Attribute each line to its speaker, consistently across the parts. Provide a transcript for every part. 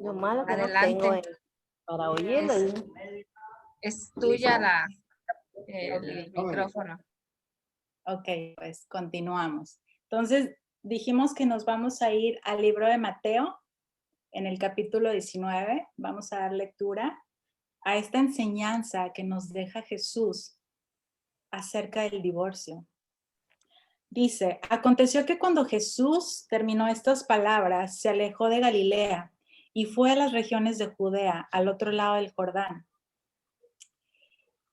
Speaker 1: Lo malo que no
Speaker 2: Adelante.
Speaker 1: tengo para oírlo.
Speaker 2: Es tuya el micrófono.
Speaker 3: Ok, pues continuamos. Entonces, dijimos que nos vamos a ir al libro de Mateo, en el capítulo 19. Vamos a dar lectura a esta enseñanza que nos deja Jesús acerca del divorcio. Dice, aconteció que cuando Jesús terminó estas palabras, se alejó de Galilea y fue a las regiones de Judea, al otro lado del Jordán.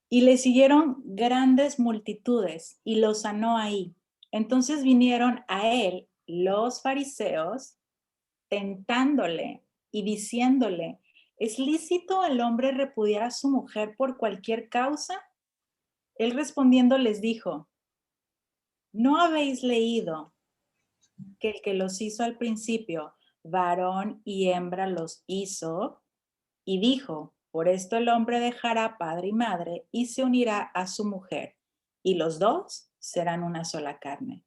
Speaker 3: Y le siguieron grandes multitudes y lo sanó ahí. Entonces vinieron a él los fariseos, tentándole y diciéndole, ¿es lícito al hombre repudiar a su mujer por cualquier causa? Él respondiendo les dijo, ¿no habéis leído que el que los hizo al principio, varón y hembra los hizo? Y dijo, por esto el hombre dejará padre y madre y se unirá a su mujer, y los dos serán una sola carne.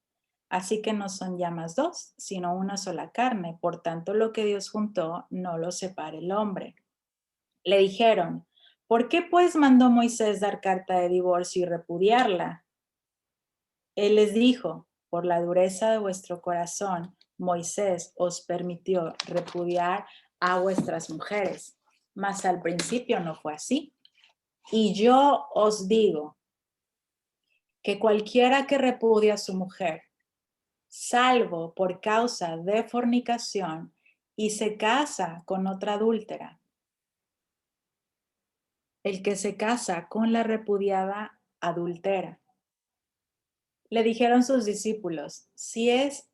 Speaker 3: Así que no son ya más dos, sino una sola carne. Por tanto, lo que Dios juntó, no lo separe el hombre. Le dijeron, ¿por qué pues mandó Moisés dar carta de divorcio y repudiarla? Él les dijo, por la dureza de vuestro corazón, Moisés os permitió repudiar a vuestras mujeres, mas al principio no fue así. Y yo os digo que cualquiera que repudia a su mujer, salvo por causa de fornicación, y se casa con otra adúltera, el que se casa con la repudiada adultera. Le dijeron sus discípulos, si es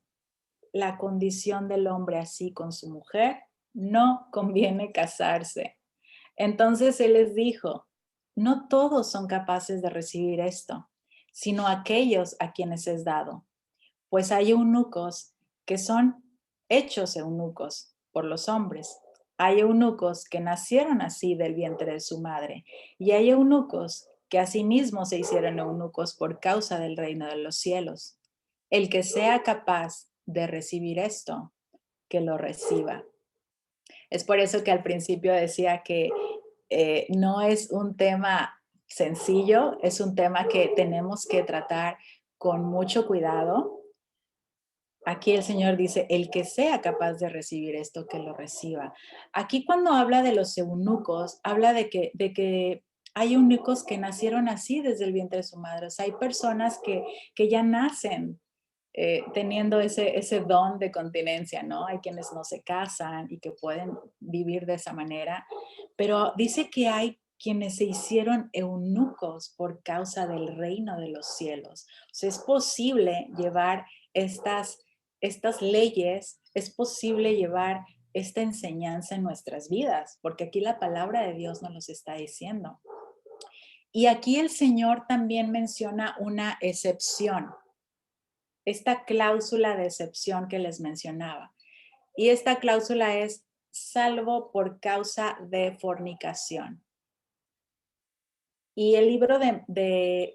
Speaker 3: la condición del hombre así con su mujer, no conviene casarse. Entonces él les dijo, no todos son capaces de recibir esto, sino aquellos a quienes es dado. Pues hay eunucos que son hechos eunucos por los hombres. Hay eunucos que nacieron así del vientre de su madre. Y hay eunucos que asimismo se hicieron eunucos por causa del reino de los cielos. El que sea capaz de recibir esto, que lo reciba. Es por eso que al principio decía que no es un tema sencillo, es un tema que tenemos que tratar con mucho cuidado. Aquí el Señor dice, el que sea capaz de recibir esto, que lo reciba. Aquí cuando habla de los eunucos, habla de que hay eunucos que nacieron así desde el vientre de su madre. O sea, hay personas que ya nacen teniendo ese don de continencia, ¿no? Hay quienes no se casan y que pueden vivir de esa manera, pero dice que hay quienes se hicieron eunucos por causa del reino de los cielos. O sea, es posible llevar estas leyes, es posible llevar esta enseñanza en nuestras vidas, porque aquí la palabra de Dios nos los está diciendo. Y aquí el Señor también menciona una excepción, esta cláusula de excepción que les mencionaba. Y esta cláusula es salvo por causa de fornicación. Y el libro de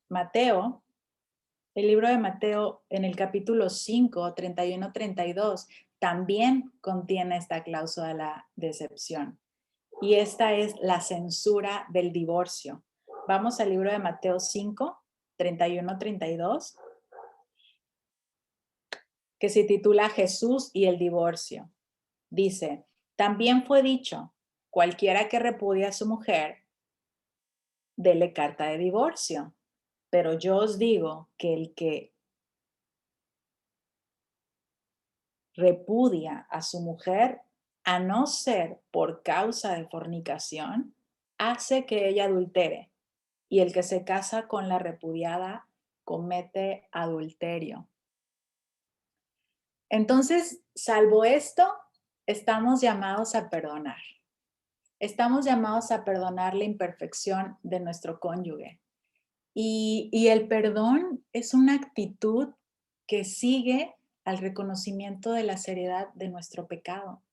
Speaker 3: Mateo, el libro de Mateo en el capítulo 5, 31-32, también contiene esta cláusula de excepción. Y esta es la censura del divorcio. Vamos al libro de Mateo 5, 31-32. Que se titula Jesús y el divorcio. Dice, también fue dicho, cualquiera que repudia a su mujer, dele carta de divorcio. Pero yo os digo que el que repudia a su mujer, a no ser por causa de fornicación, hace que ella adultere. Y el que se casa con la repudiada comete adulterio. Entonces, salvo esto, estamos llamados a perdonar. Estamos llamados a perdonar la imperfección de nuestro cónyuge. Y el perdón es una actitud que sigue al reconocimiento de la seriedad de nuestro pecado.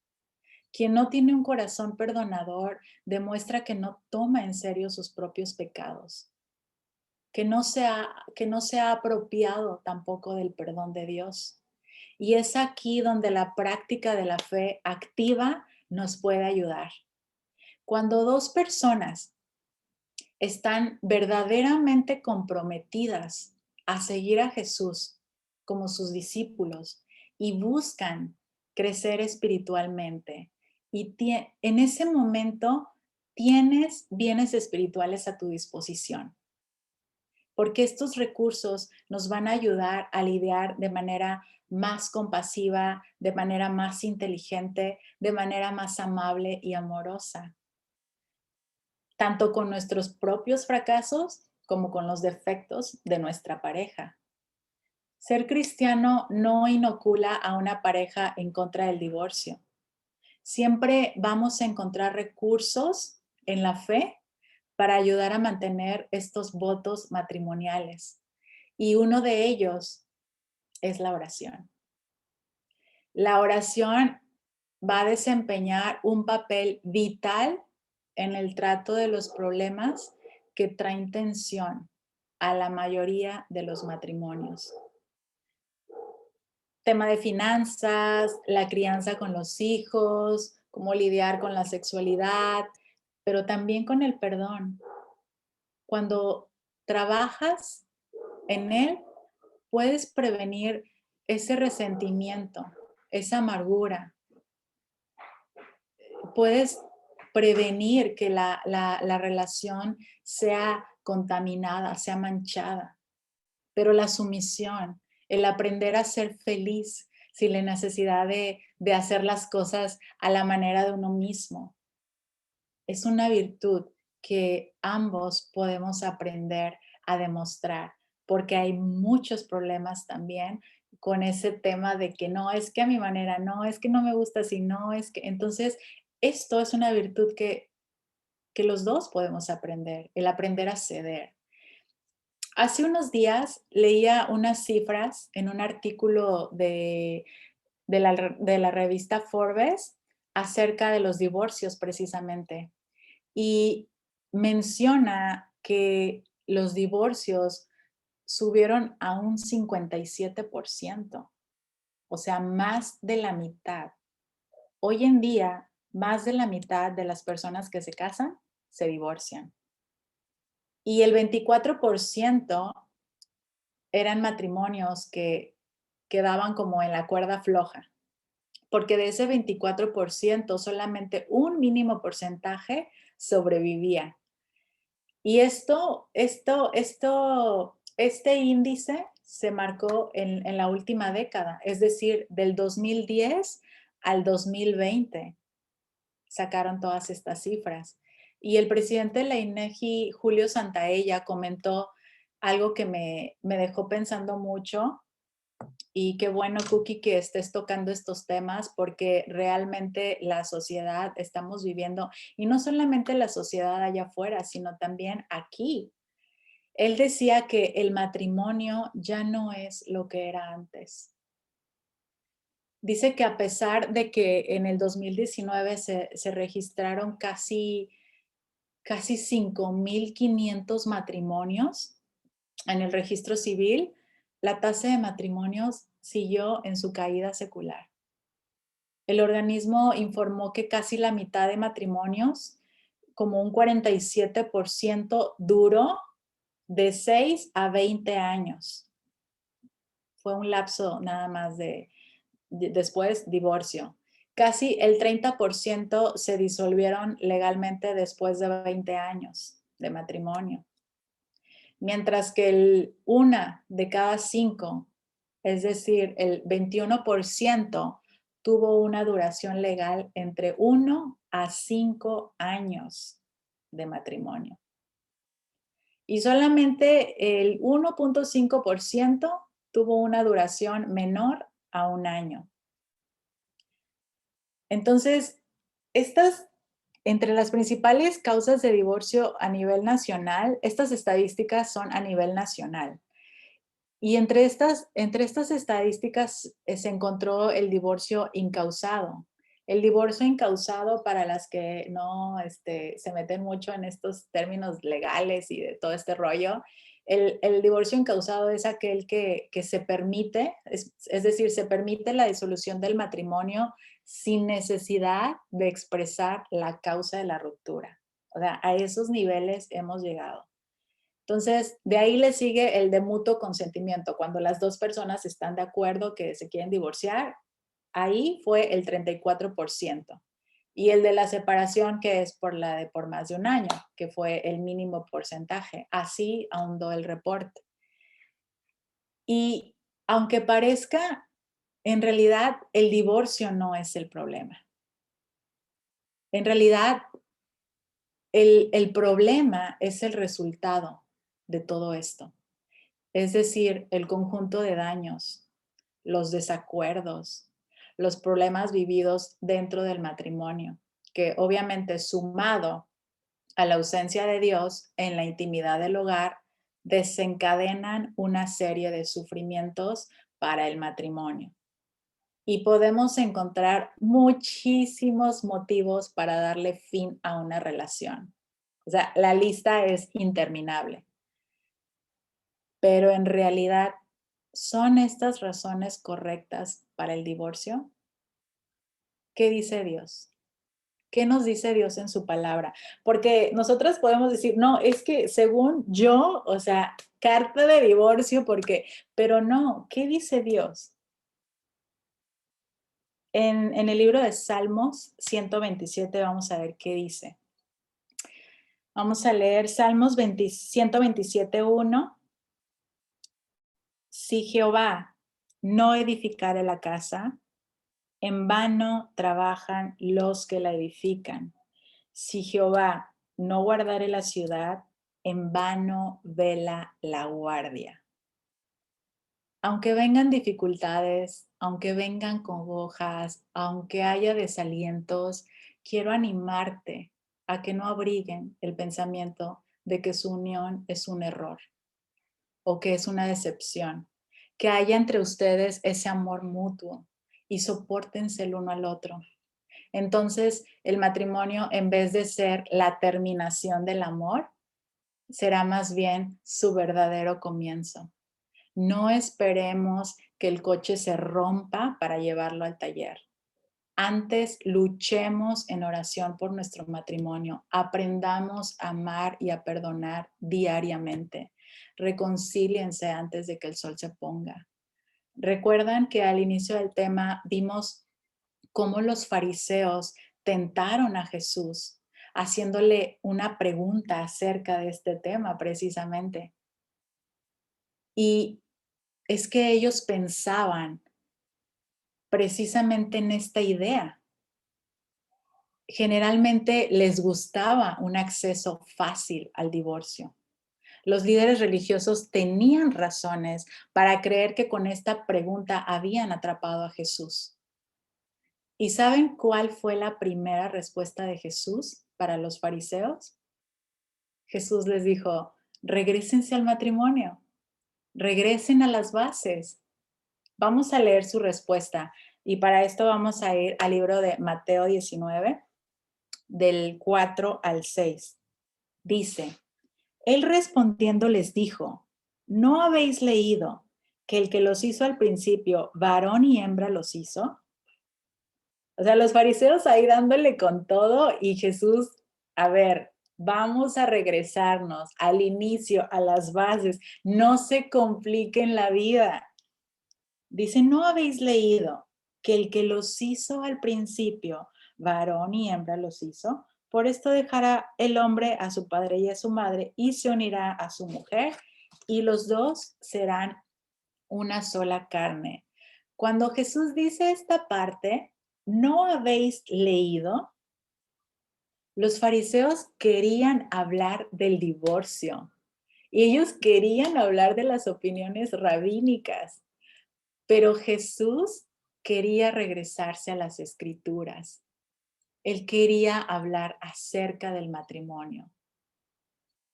Speaker 3: Quien no tiene un corazón perdonador demuestra que no toma en serio sus propios pecados, que no se ha apropiado tampoco del perdón de Dios. Y es aquí donde la práctica de la fe activa nos puede ayudar. Cuando dos personas están verdaderamente comprometidas a seguir a Jesús como sus discípulos y buscan crecer espiritualmente, y en ese momento tienes bienes espirituales a tu disposición, porque estos recursos nos van a ayudar a lidiar de manera más compasiva, de manera más inteligente, de manera más amable y amorosa, tanto con nuestros propios fracasos como con los defectos de nuestra pareja. Ser cristiano no inocula a una pareja en contra del divorcio. Siempre vamos a encontrar recursos en la fe para ayudar a mantener estos votos matrimoniales. Y uno de ellos es la oración. La oración va a desempeñar un papel vital en el trato de los problemas que traen tensión a la mayoría de los matrimonios. Tema de finanzas, la crianza con los hijos, cómo lidiar con la sexualidad, pero también con el perdón. Cuando trabajas en él, puedes prevenir ese resentimiento, esa amargura. Puedes prevenir que la relación sea contaminada, sea manchada. Pero la sumisión, el aprender a ser feliz sin la necesidad de hacer las cosas a la manera de uno mismo, es una virtud que ambos podemos aprender a demostrar, porque hay muchos problemas también con ese tema de que no, es que a mi manera, no, es que no me gusta así, no, es que... Entonces, esto es una virtud que los dos podemos aprender, el aprender a ceder. Hace unos días leía unas cifras en un artículo de la revista Forbes acerca de los divorcios precisamente, y menciona que los divorcios subieron a un 57%, o sea, más de la mitad. Hoy en día, más de la mitad de las personas que se casan se divorcian. Y el 24% eran matrimonios que quedaban como en la cuerda floja, porque de ese 24% solamente un mínimo porcentaje sobrevivía. Y este índice se marcó en la última década, es decir, del 2010 al 2020 sacaron todas estas cifras. Y el presidente de la INEGI, Julio Santaella, comentó algo que me dejó pensando mucho. Y qué bueno, Cookie, que estés tocando estos temas, porque realmente la sociedad estamos viviendo, y no solamente la sociedad allá afuera, sino también aquí. Él decía que el matrimonio ya no es lo que era antes. Dice que a pesar de que en el 2019 se registraron casi 5,500 matrimonios en el registro civil, la tasa de matrimonios siguió en su caída secular. El organismo informó que casi la mitad de matrimonios, como un 47%, duró de 6 a 20 años. Fue un lapso nada más después divorcio. Casi el 30% se disolvieron legalmente después de 20 años de matrimonio. Mientras que una de cada 5, es decir, el 21%, tuvo una duración legal entre 1 a 5 años de matrimonio. Y solamente el 1.5% tuvo una duración menor a 1 año. Entonces, entre las principales causas de divorcio a nivel nacional, estas estadísticas son a nivel nacional. Y entre estas estadísticas se encontró el divorcio incausado. El divorcio incausado, para las que no se meten mucho en estos términos legales y de todo este rollo, el divorcio incausado es aquel que se permite, es decir, se permite la disolución del matrimonio sin necesidad de expresar la causa de la ruptura. O sea, a esos niveles hemos llegado. Entonces, de ahí le sigue el de mutuo consentimiento, cuando las dos personas están de acuerdo que se quieren divorciar, ahí fue el 34%. Y el de la separación, que es por la de por más de un año, que fue el mínimo porcentaje. Así ahondó el reporte. Y aunque parezca, en realidad el divorcio no es el problema. En realidad, el problema es el resultado de todo esto. Es decir, el conjunto de daños, los desacuerdos, los problemas vividos dentro del matrimonio, que obviamente sumado a la ausencia de Dios en la intimidad del hogar, desencadenan una serie de sufrimientos para el matrimonio. Y podemos encontrar muchísimos motivos para darle fin a una relación. O sea, la lista es interminable. Pero en realidad, ¿son estas razones correctas para el divorcio? ¿Qué dice Dios? ¿Qué nos dice Dios en su palabra? Porque nosotros podemos decir, no, es que según yo, o sea, carta de divorcio, porque, pero no, ¿qué dice Dios? En el libro de Salmos 127 vamos a ver qué dice. Vamos a leer Salmos 127:1. Si Jehová no edificare la casa, en vano trabajan los que la edifican. Si Jehová no guardare la ciudad, en vano vela la guardia. Aunque vengan dificultades, aunque vengan congojas, aunque haya desalientos, quiero animarte a que no abriguen el pensamiento de que su unión es un error o que es una decepción, que haya entre ustedes ese amor mutuo y sopórtense el uno al otro. Entonces, el matrimonio, en vez de ser la terminación del amor, será más bien su verdadero comienzo. No esperemos que el coche se rompa para llevarlo al taller. Antes, luchemos en oración por nuestro matrimonio. Aprendamos a amar y a perdonar diariamente. Reconcíliense antes de que el sol se ponga. Recuerdan que al inicio del tema vimos cómo los fariseos tentaron a Jesús, haciéndole una pregunta acerca de este tema precisamente. Y es que ellos pensaban precisamente en esta idea. Generalmente les gustaba un acceso fácil al divorcio. Los líderes religiosos tenían razones para creer que con esta pregunta habían atrapado a Jesús. ¿Y saben cuál fue la primera respuesta de Jesús para los fariseos? Jesús les dijo, regrésense al matrimonio, regresen a las bases. Vamos a leer su respuesta y para esto vamos a ir al libro de Mateo 19, del 4 al 6. Dice, él respondiendo les dijo, ¿no habéis leído que el que los hizo al principio, varón y hembra los hizo? O sea, los fariseos ahí dándole con todo y Jesús, a ver, vamos a regresarnos al inicio, a las bases, no se compliquen la vida. Dice, ¿no habéis leído que el que los hizo al principio, varón y hembra los hizo? Por esto dejará el hombre a su padre y a su madre y se unirá a su mujer y los dos serán una sola carne. Cuando Jesús dice esta parte, ¿no habéis leído? Los fariseos querían hablar del divorcio y ellos querían hablar de las opiniones rabínicas, pero Jesús quería regresarse a las escrituras. Él quería hablar acerca del matrimonio.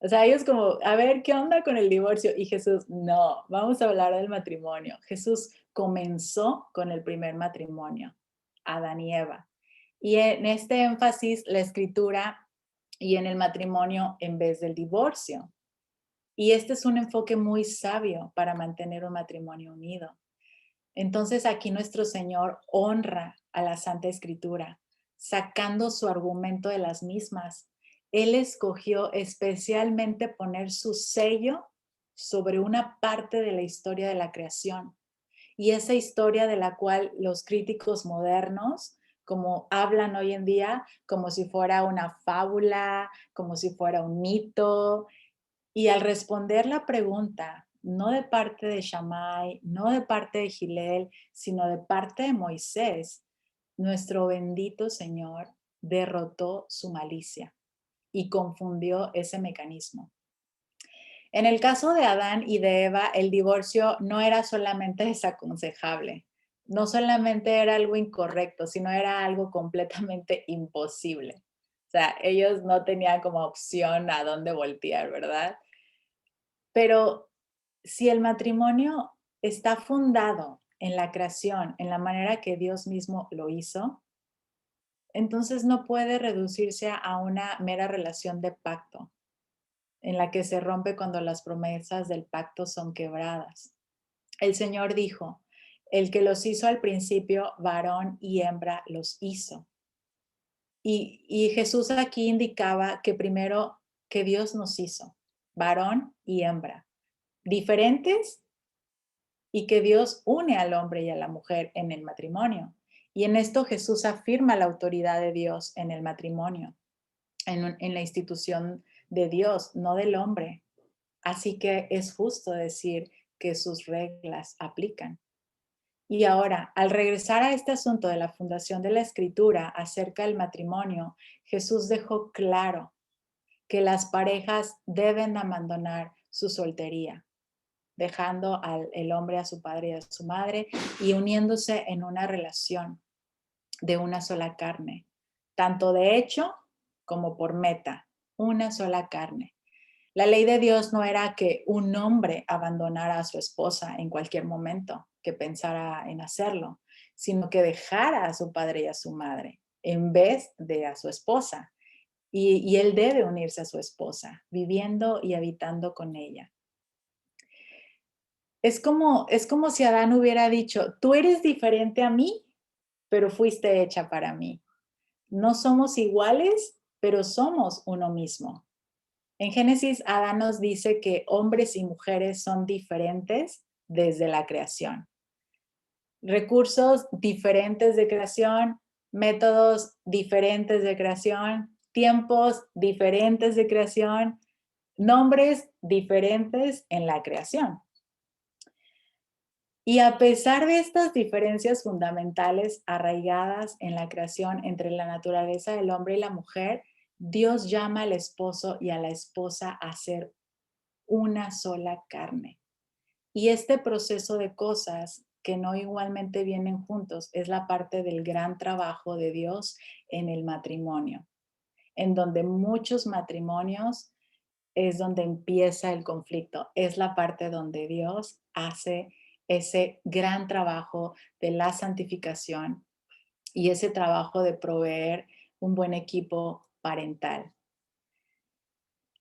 Speaker 3: O sea, ellos como, a ver, ¿qué onda con el divorcio? Y Jesús, no, vamos a hablar del matrimonio. Jesús comenzó con el primer matrimonio, Adán y Eva. Y en este énfasis, la escritura y en el matrimonio en vez del divorcio. Y este es un enfoque muy sabio para mantener un matrimonio unido. Entonces aquí nuestro Señor honra a la Santa Escritura, sacando su argumento de las mismas. Él escogió especialmente poner su sello sobre una parte de la historia de la creación. Y esa historia de la cual los críticos modernos, como hablan hoy en día, como si fuera una fábula, como si fuera un mito. Y al responder la pregunta, no de parte de Shammai, no de parte de Gilel, sino de parte de Moisés, nuestro bendito Señor derrotó su malicia y confundió ese mecanismo. En el caso de Adán y de Eva, el divorcio no era solamente desaconsejable, no solamente era algo incorrecto, sino era algo completamente imposible. O sea, ellos no tenían como opción a dónde voltear, ¿verdad? Pero si el matrimonio está fundado en la creación, en la manera que Dios mismo lo hizo, entonces no puede reducirse a una mera relación de pacto, en la que se rompe cuando las promesas del pacto son quebradas. El Señor dijo, el que los hizo al principio, varón y hembra los hizo. Y Jesús aquí indicaba que primero que Dios nos hizo, varón y hembra, diferentes, y que Dios une al hombre y a la mujer en el matrimonio. Y en esto Jesús afirma la autoridad de Dios en el matrimonio, en la institución de Dios, no del hombre. Así que es justo decir que sus reglas aplican. Y ahora, al regresar a este asunto de la fundación de la Escritura acerca del matrimonio, Jesús dejó claro que las parejas deben abandonar su soltería, dejando al hombre a su padre y a su madre y uniéndose en una relación de una sola carne, tanto de hecho como por meta, una sola carne. La ley de Dios no era que un hombre abandonara a su esposa en cualquier momento que pensara en hacerlo, sino que dejara a su padre y a su madre en vez de a su esposa. Y él debe unirse a su esposa, viviendo y habitando con ella. Es como si Adán hubiera dicho, tú eres diferente a mí, pero fuiste hecha para mí. No somos iguales, pero somos uno mismo. En Génesis, Adán nos dice que hombres y mujeres son diferentes desde la creación. Recursos diferentes de creación, métodos diferentes de creación, tiempos diferentes de creación, nombres diferentes en la creación. Y a pesar de estas diferencias fundamentales arraigadas en la creación entre la naturaleza del hombre y la mujer, Dios llama al esposo y a la esposa a ser una sola carne. Y este proceso de cosas que no igualmente vienen juntos es la parte del gran trabajo de Dios en el matrimonio, en donde muchos matrimonios es donde empieza el conflicto, es la parte donde Dios hace ese gran trabajo de la santificación y ese trabajo de proveer un buen equipo parental.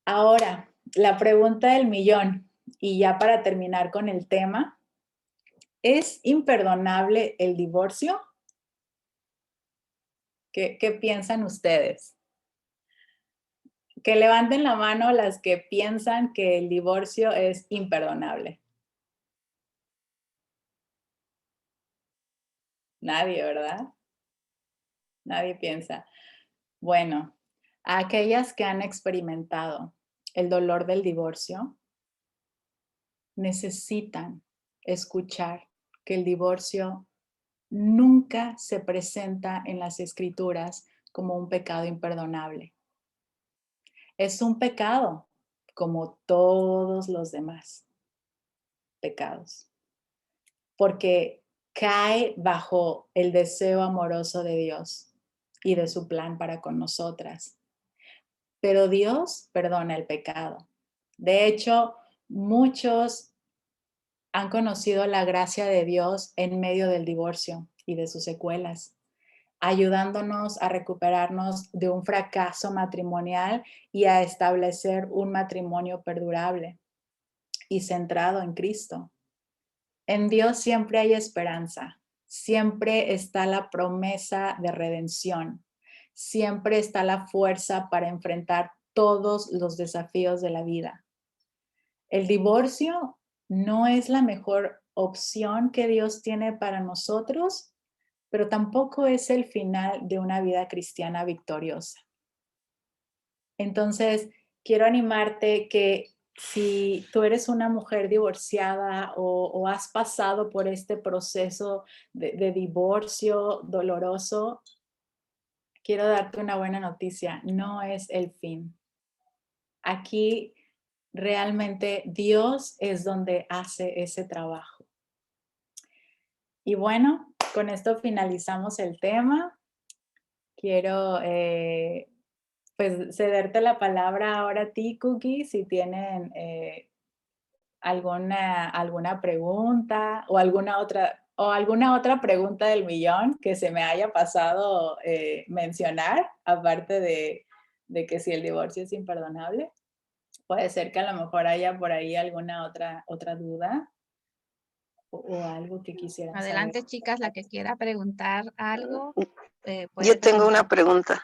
Speaker 3: Ahora, la pregunta del millón, y ya para terminar con el tema, ¿es imperdonable el divorcio? ¿Qué piensan ustedes? Que levanten la mano las que piensan que el divorcio es imperdonable. Nadie, ¿verdad? Nadie piensa. Bueno, a aquellas que han experimentado el dolor del divorcio, necesitan escuchar que el divorcio nunca se presenta en las escrituras como un pecado imperdonable. Es un pecado como todos los demás pecados, porque cae bajo el deseo amoroso de Dios y de su plan para con nosotras. Pero Dios perdona el pecado. De hecho, muchos han conocido la gracia de Dios en medio del divorcio y de sus secuelas, ayudándonos a recuperarnos de un fracaso matrimonial y a establecer un matrimonio perdurable y centrado en Cristo. En Dios siempre hay esperanza, siempre está la promesa de redención, siempre está la fuerza para enfrentar todos los desafíos de la vida. El divorcio no es la mejor opción que Dios tiene para nosotros, pero tampoco es el final de una vida cristiana victoriosa. Entonces, quiero animarte que si tú eres una mujer divorciada o has pasado por este proceso de divorcio doloroso, quiero darte una buena noticia, no es el fin. Aquí realmente Dios es donde hace ese trabajo. Y bueno, con esto finalizamos el tema. Quiero pues cederte la palabra ahora a ti, Cookie, si tienen alguna pregunta o alguna otra pregunta del millón que se me haya pasado mencionar, aparte de que si el divorcio es imperdonable. Puede ser que a lo mejor haya por ahí alguna otra duda o algo que quisieran saber.
Speaker 2: Adelante, chicas, la que quiera preguntar algo, puede
Speaker 4: Yo tengo
Speaker 2: preguntar.
Speaker 4: una pregunta.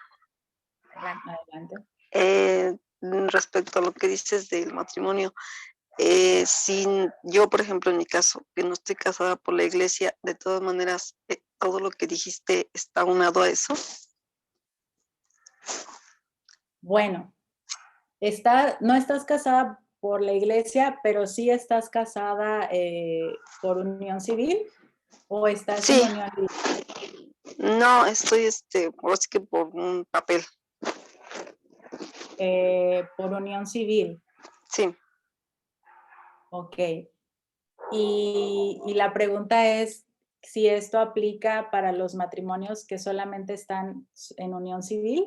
Speaker 2: Adelante.
Speaker 3: Adelante.
Speaker 4: Respecto a lo que dices del matrimonio. Si yo, por ejemplo, en mi caso, que no estoy casada por la iglesia, de todas maneras, todo lo que dijiste está unado a eso.
Speaker 3: Bueno, no estás casada por la iglesia, pero sí estás casada por unión civil o estás
Speaker 4: Sí.
Speaker 3: en unión civil.
Speaker 4: No, estoy, ahora sí que por un papel.
Speaker 3: Por unión civil.
Speaker 4: Sí.
Speaker 3: Ok. Y la pregunta es si esto aplica para los matrimonios que solamente están en unión civil.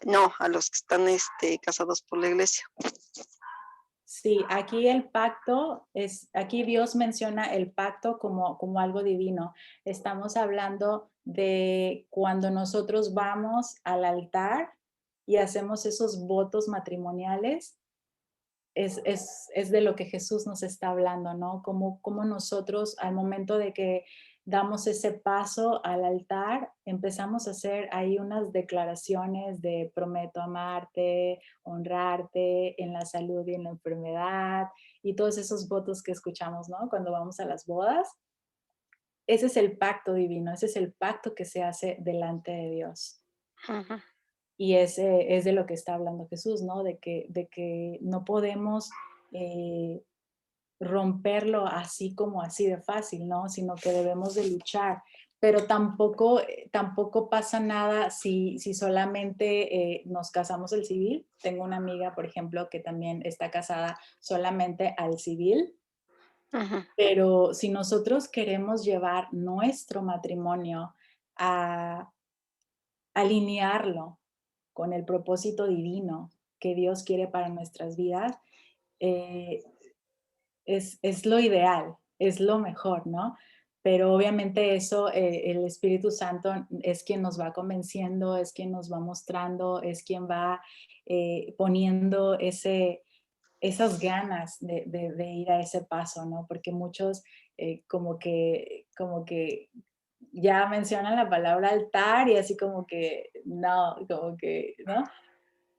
Speaker 4: No, a los que están casados por la iglesia.
Speaker 3: Sí, aquí el pacto aquí Dios menciona el pacto como algo divino. Estamos hablando de cuando nosotros vamos al altar y hacemos esos votos matrimoniales, es de lo que Jesús nos está hablando, ¿no? Como nosotros al momento de que damos ese paso al altar, empezamos a hacer ahí unas declaraciones de prometo amarte, honrarte en la salud y en la enfermedad y todos esos votos que escuchamos, ¿no? Cuando vamos a las bodas. Ese es el pacto divino, ese es el pacto que se hace delante de Dios.
Speaker 4: Ujú.
Speaker 3: Y ese es de lo que está hablando Jesús, ¿no? De que no podemos romperlo así como así de fácil, ¿no? Sino que debemos de luchar. Pero tampoco pasa nada si solamente nos casamos el civil. Tengo una amiga, por ejemplo, que también está casada solamente al civil.
Speaker 4: Ujú.
Speaker 3: Pero si nosotros queremos llevar nuestro matrimonio a alinearlo con el propósito divino que Dios quiere para nuestras vidas, es lo ideal, es lo mejor, ¿no? Pero obviamente eso, el Espíritu Santo es quien nos va convenciendo, es quien nos va mostrando, es quien va poniendo esas ganas de ir a ese paso, ¿no? Porque muchos como que ya mencionan la palabra altar y así como que no, ¿no?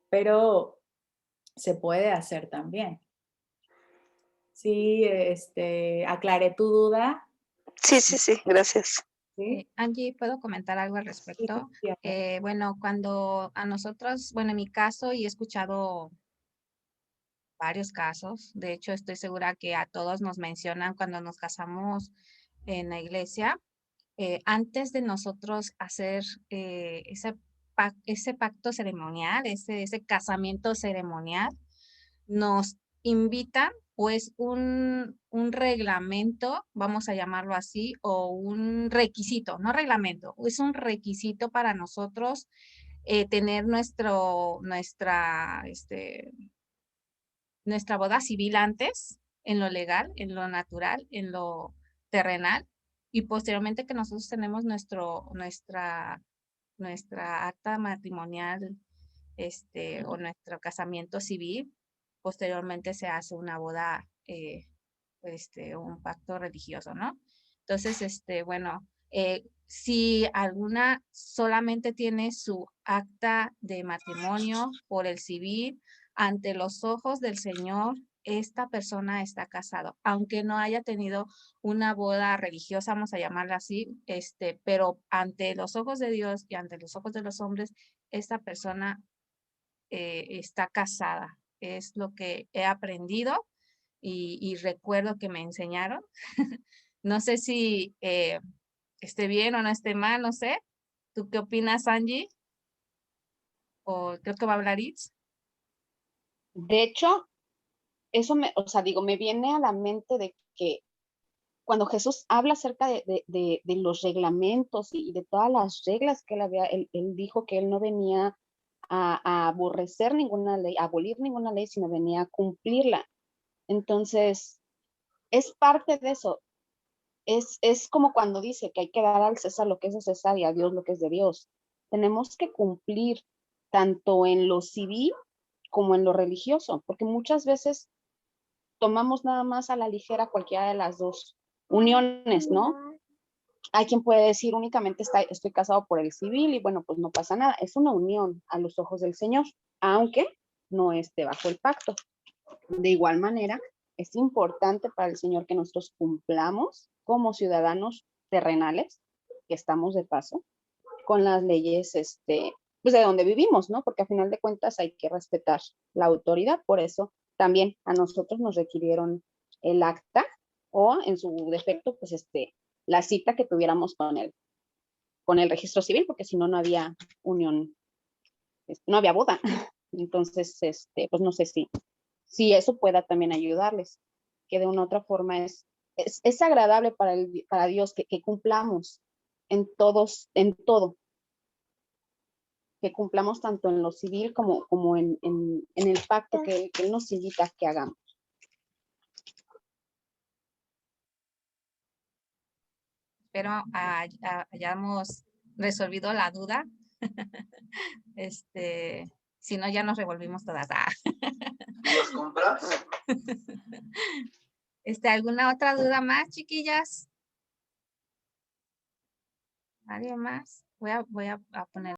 Speaker 3: Pero se puede hacer también. Sí, aclaré tu duda.
Speaker 4: Sí, gracias.
Speaker 3: ¿Sí?
Speaker 2: Angie, ¿puedo comentar algo al
Speaker 3: Sí,
Speaker 2: respecto?
Speaker 3: sí, a ver.
Speaker 2: Bueno, cuando a nosotros, bueno, en mi caso, y he escuchado varios casos, de hecho estoy segura que a todos nos mencionan cuando nos casamos en la iglesia, antes de nosotros hacer ese pacto ceremonial, ese casamiento ceremonial, nos invitan o es un reglamento, vamos a llamarlo así, o un requisito, no reglamento, es un requisito para nosotros tener nuestra boda civil antes, en lo legal, en lo natural, en lo terrenal, y posteriormente que nosotros tenemos nuestra acta matrimonial, o nuestro casamiento civil, posteriormente se hace una boda un pacto religioso, ¿no? Entonces, bueno, si alguna solamente tiene su acta de matrimonio por el civil, ante los ojos del Señor, esta persona está casado, aunque no haya tenido una boda religiosa, vamos a llamarla así, pero ante los ojos de Dios y ante los ojos de los hombres, esta persona está casada. Es lo que he aprendido y recuerdo que me enseñaron. No sé si esté bien o no esté mal, no sé. ¿Tú qué opinas, Angie? O creo que va a hablar Itz.
Speaker 5: De hecho, eso o sea, digo, me viene a la mente de que cuando Jesús habla acerca de los reglamentos y de todas las reglas que él dijo que él no venía a aborrecer ninguna ley, a abolir ninguna ley, sino venía a cumplirla. Entonces, es parte de eso. Es como cuando dice que hay que dar al César lo que es de César y a Dios lo que es de Dios. Tenemos que cumplir tanto en lo civil como en lo religioso, porque muchas veces tomamos nada más a la ligera cualquiera de las dos uniones, ¿no? Hay quien puede decir únicamente estoy casado por el civil y bueno, pues no pasa nada. Es una unión a los ojos del Señor, aunque no esté bajo el pacto. De igual manera, es importante para el Señor que nosotros cumplamos como ciudadanos terrenales, que estamos de paso, con las leyes, pues de donde vivimos, ¿no? Porque a final de cuentas hay que respetar la autoridad. Por eso también a nosotros nos requirieron el acta o en su defecto, pues la cita que tuviéramos con el registro civil, porque si no, no había unión, no había boda. Entonces, pues no sé si eso pueda también ayudarles, que de una u otra forma es agradable para Dios que cumplamos en todo, que cumplamos tanto en lo civil como en el pacto que Él nos invita a que hagamos.
Speaker 2: Espero hayamos resolvido la duda. Si no, ya nos revolvimos todas.
Speaker 6: ¿Los compras?
Speaker 2: ¿Alguna otra duda más, chiquillas? ¿Alguien más? Voy a poner